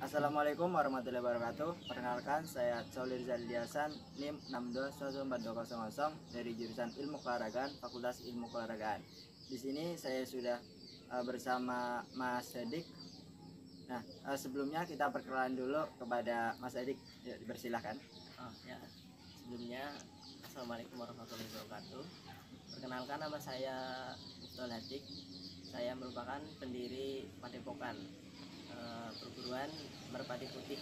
Assalamualaikum warahmatullahi wabarakatuh. Perkenalkan, saya Colir Zaldiasan, NIM 624200 dari jurusan Ilmu Keolahragaan, Fakultas Ilmu Keolahragaan. Di sini saya sudah bersama Mas Sedik. Nah, sebelumnya kita perkenalan dulu kepada Mas Sedik. Ya, dipersilahkan. Sebelumnya Assalamualaikum warahmatullahi wabarakatuh. Perkenalkan, nama saya Miftahul Hadik. Saya merupakan pendiri Padepokan Perguruan Merpati Putih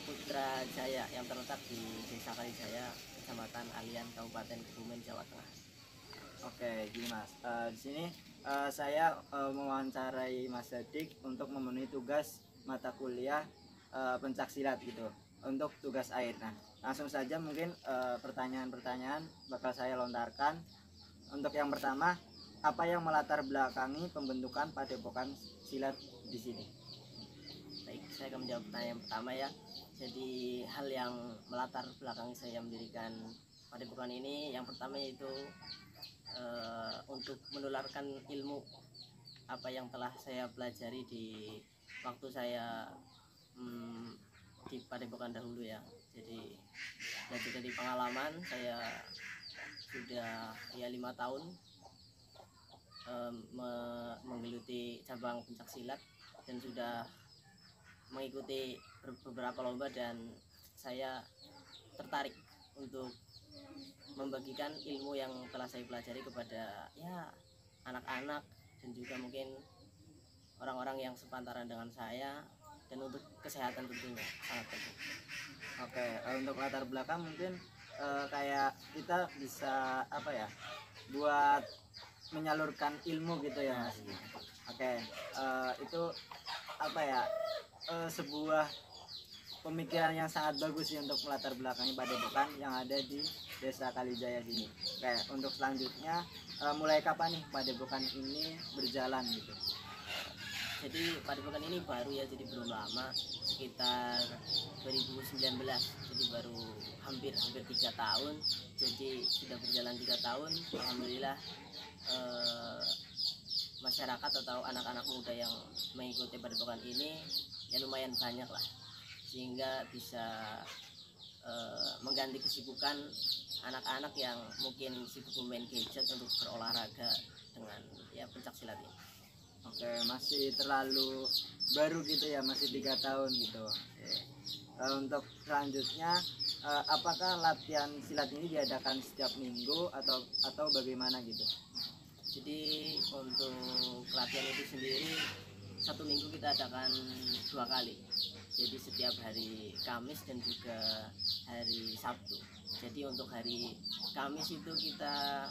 Putra Jaya yang terletak di Desa Kalijaya, Kecamatan Alian, Kabupaten Kebumen, Jawa Tengah. Oke, gini Mas. Di sini saya mewawancarai Mas Sedik untuk memenuhi tugas mata kuliah pencaksilat gitu, untuk tugas air. Nah, langsung saja mungkin pertanyaan-pertanyaan bakal saya lontarkan. Untuk yang pertama, apa yang melatar belakangi pembentukan Padepokan Silat di sini? Baik, saya akan menjawab pertanyaan yang pertama ya. Jadi hal yang melatar belakangi saya mendirikan Padepokan ini, yang pertama yaitu untuk menularkan ilmu apa yang telah saya pelajari di waktu saya di Padepokan dahulu ya. Jadi dari pengalaman saya sudah 5 tahun menggeluti cabang pencaksilat dan sudah mengikuti beberapa lomba, dan saya tertarik untuk membagikan ilmu yang telah saya pelajari kepada anak-anak dan juga mungkin orang-orang yang sepantaran dengan saya, dan untuk kesehatan tentunya sangat penting. Oke, untuk latar belakang mungkin kayak kita bisa buat menyalurkan ilmu gitu ya Mas. Oke, itu sebuah pemikiran yang sangat bagus sih untuk melatar belakangi Padepokan yang ada di Desa Kalijaya sini. Oke, untuk selanjutnya mulai kapan nih Padepokan ini berjalan gitu? Jadi Padepokan ini baru ya, jadi belum lama, sekitar 2019, jadi baru hampir 3 tahun. Jadi sudah berjalan 3 tahun, alhamdulillah masyarakat atau anak-anak muda yang mengikuti Padepokan ini ya lumayan banyak lah, sehingga bisa mengganti kesibukan anak-anak yang mungkin sibuk bermain gadget untuk berolahraga dengan pencaksilat ini. Oke, masih terlalu baru gitu ya, masih 3 tahun gitu. Untuk selanjutnya, apakah latihan silat ini diadakan setiap minggu atau bagaimana gitu? Jadi untuk latihan itu sendiri, 1 minggu kita adakan 2 kali. Jadi setiap hari Kamis dan juga hari Sabtu. Jadi untuk hari Kamis itu kita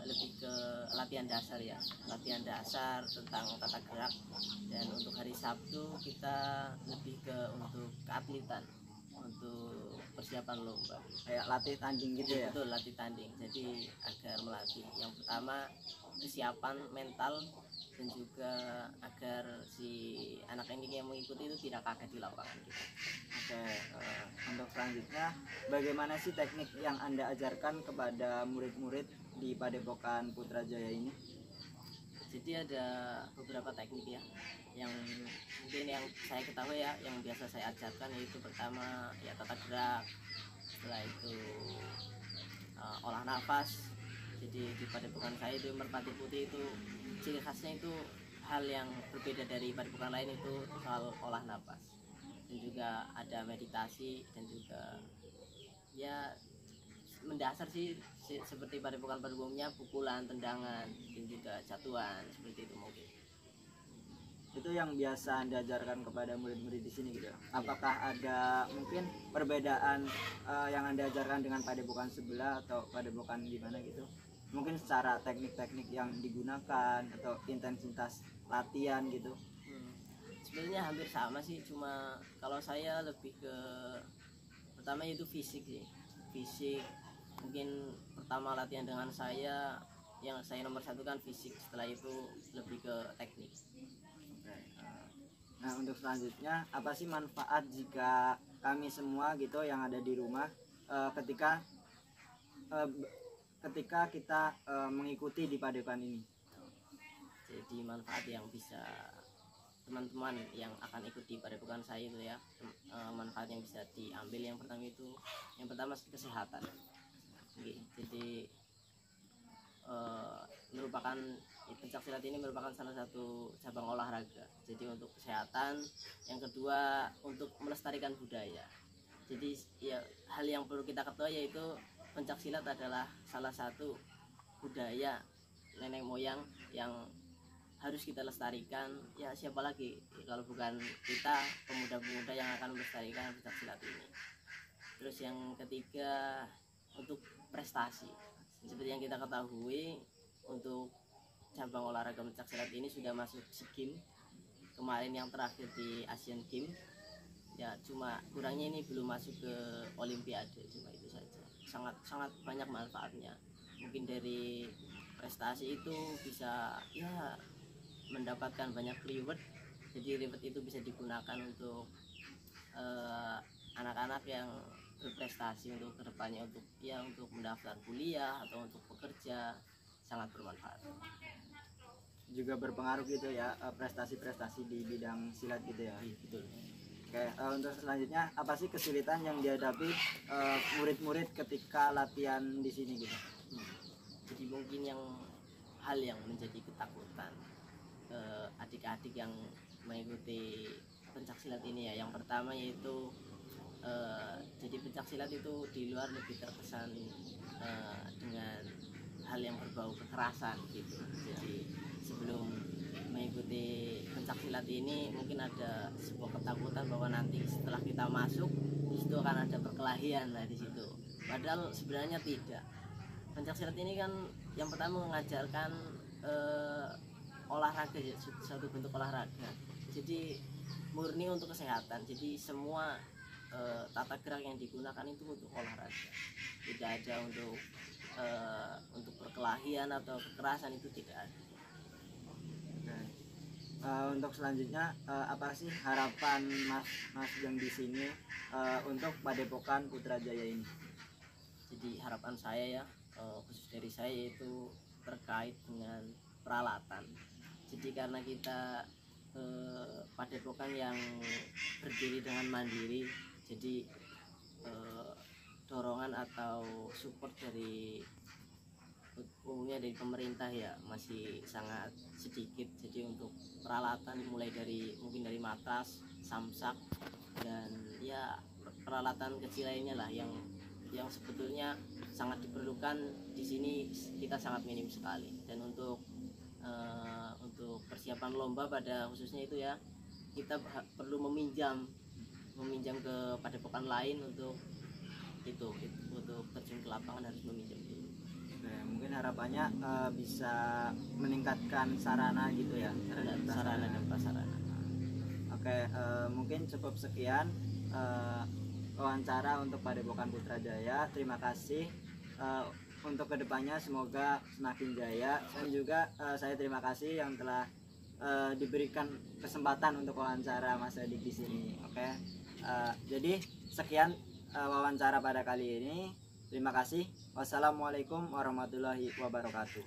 lebih ke latihan dasar ya, latihan dasar tentang tata gerak, dan untuk hari Sabtu kita lebih ke untuk keatletan, untuk persiapan lomba, kayak latih tanding gitu ya? Betul, latih tanding. Jadi agar melatih yang pertama kesiapan mental, dan juga agar si anak ini yang mengikuti itu tidak kaget di lapangan gitu. Oke, untuk selanjutnya bagaimana sih teknik yang Anda ajarkan kepada murid-murid di Padepokan Putra Jaya ini? Jadi ada beberapa teknik ya, yang mungkin yang saya ketahui ya, yang biasa saya ajarkan, yaitu pertama ya tata gerak, setelah itu olah nafas. Jadi di Padepokan saya itu Merpati Putih itu ciri khasnya itu hal yang berbeda dari padepokan lain, itu soal olah nafas, dan juga ada meditasi, dan juga ya mendasar sih seperti padepokan pada umumnya, pukulan, tendangan, dan juga jatuhan, seperti itu mungkin. Itu yang biasa Anda ajarkan kepada murid-murid di sini gitu. Apakah ada mungkin perbedaan yang Anda ajarkan dengan padepokan sebelah atau padepokan di mana gitu? Mungkin secara teknik-teknik yang digunakan atau intensitas latihan gitu. Sebenarnya hampir sama sih, cuma kalau saya lebih ke pertama itu fisik sih. Fisik mungkin pertama latihan dengan saya, yang saya nomor 1 kan fisik, setelah itu lebih ke teknik. Nah, untuk selanjutnya apa sih manfaat jika kami semua gitu yang ada di rumah ketika kita mengikuti di padepokan ini? Jadi manfaat yang bisa teman-teman yang akan ikut di padepokan saya itu ya, manfaat yang bisa diambil yang pertama kesehatan. Oke, jadi merupakan pencaksilat ini merupakan salah satu cabang olahraga. Jadi untuk kesehatan, yang kedua untuk melestarikan budaya. Jadi ya hal yang perlu kita ketahui yaitu pencaksilat adalah salah satu budaya nenek moyang yang harus kita lestarikan. Ya siapa lagi kalau bukan kita, pemuda-pemuda yang akan melestarikan pencaksilat ini. Terus yang ketiga untuk prestasi. Seperti yang kita ketahui, untuk cabang olahraga pencaksilat ini sudah masuk SEA Games kemarin yang terakhir di Asian Games. Ya cuma kurangnya ini belum masuk ke Olimpiade, cuma itu saja. Sangat banyak manfaatnya. Mungkin dari prestasi itu bisa ya mendapatkan banyak reward. Jadi reward itu bisa digunakan untuk anak-anak yang berprestasi untuk kedepannya, untuk mendaftar kuliah atau untuk bekerja, sangat bermanfaat. Juga berpengaruh gitu ya, prestasi-prestasi di bidang silat gitu ya. Betul. Oke, untuk selanjutnya apa sih kesulitan yang dihadapi murid-murid ketika latihan di sini gitu? Jadi mungkin hal yang menjadi ketakutan adik-adik yang mengikuti pencaksilat ini ya, yang pertama yaitu jadi pencaksilat itu di luar lebih terkesan dengan hal yang berbau kekerasan gitu. Jadi sebelum mengikuti pencaksilat ini mungkin ada sebuah ketakutan bahwa nanti setelah kita masuk di situ akan ada perkelahian di situ. Padahal sebenarnya tidak. Pencaksilat ini kan yang pertama mengajarkan olahraga, suatu bentuk olahraga. Jadi murni untuk kesehatan. Jadi semua tata gerak yang digunakan itu untuk olahraga. Tidak ada untuk perkelahian atau kekerasan, itu tidak ada. Untuk selanjutnya apa sih harapan Mas yang di sini untuk Padepokan Putrajaya ini? Jadi harapan saya ya, khusus dari saya, yaitu terkait dengan peralatan. Jadi karena kita padepokan yang berdiri dengan mandiri, jadi dorongan atau support dari umumnya dari pemerintah ya masih sangat sedikit. Jadi untuk peralatan mulai dari mungkin dari matras, samsak, dan ya peralatan kecil lainnya lah yang sebetulnya sangat diperlukan di sini, kita sangat minim sekali. Dan untuk persiapan lomba pada khususnya itu ya, kita perlu meminjam ke padepokan lain untuk terjun ke lapangan harus meminjam dulu. Mungkin harapannya bisa meningkatkan sarana gitu ya, sarana dan prasarana. Oke, mungkin cukup sekian wawancara untuk Padepokan Putrajaya. Terima kasih. Untuk kedepannya semoga semakin jaya, dan juga saya terima kasih yang telah diberikan kesempatan untuk wawancara Mas Adik di sini. Oke, jadi sekian wawancara pada kali ini. Terima kasih. Wassalamualaikum warahmatullahi wabarakatuh.